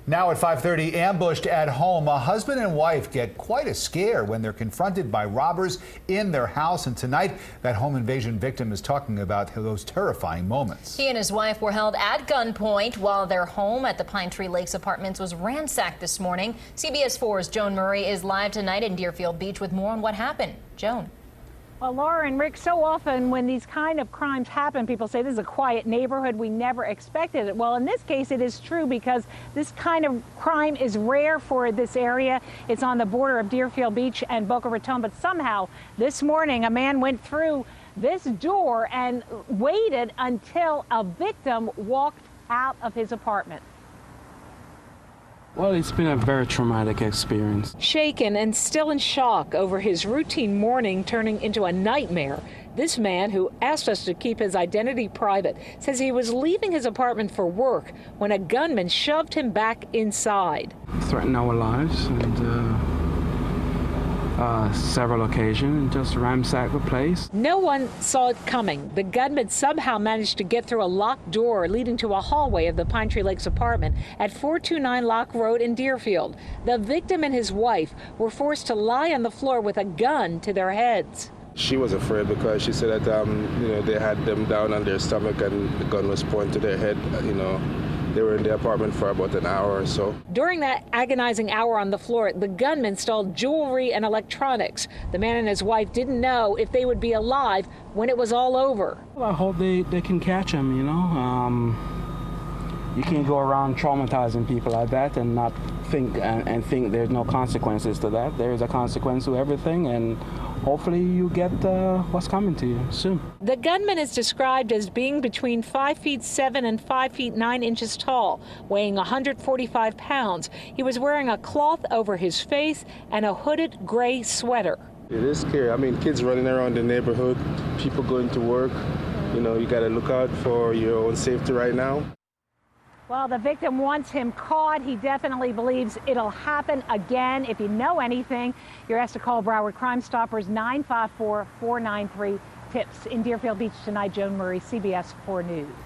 Now at 5:30, ambushed at home, a husband and wife get quite a scare when they're confronted by robbers in their house. And tonight, that home invasion victim is talking about those terrifying moments. He and his wife were held at gunpoint while their home at the Pine Tree Lakes Apartments was ransacked this morning. CBS 4's Joan Murray is live tonight in Deerfield Beach with more on what happened. Joan. Well, Laura and Rick, so often when these kind of crimes happen, people say this is a quiet neighborhood. We never expected it. Well, in this case, it is true because this kind of crime is rare for this area. It's on the border of Deerfield Beach and Boca Raton. But somehow this morning, a man went through this door and waited until a victim walked out of his apartment. Well, it's been a very traumatic experience. Shaken and still in shock over his routine morning turning into a nightmare, this man, who asked us to keep his identity private, says he was leaving his apartment for work when a gunman shoved him back inside. Threatened our lives and several occasions and just ransacked the place. No one saw it coming. The gunman somehow managed to get through a locked door leading to a hallway of the Pine Tree Lakes apartment at 429 Lock Road in Deerfield. The victim and his wife were forced to lie on the floor with a gun to their heads. She was afraid because she said that they had them down on their stomach and the gun was pointed to their head. They were in the apartment for about an hour or so. During that agonizing hour on the floor, the gunman stole jewelry and electronics. The man and his wife didn't know if they would be alive when it was all over. Well, I hope they can catch him, You can't go around traumatizing people like that and not think and think there's no consequences to that. There is a consequence to everything, and hopefully you get what's coming to you soon. The gunman is described as being between 5'7" and 5'9" tall, weighing 145 pounds. He was wearing a cloth over his face and a hooded gray sweater. It is scary. I mean, kids running around the neighborhood, people going to work. You got to look out for your own safety right now. Well, the victim wants him caught. He definitely believes it'll happen again. If you know anything, you're asked to call Broward Crime Stoppers 954-493-TIPS. In Deerfield Beach tonight, Joan Murray, CBS 4 News.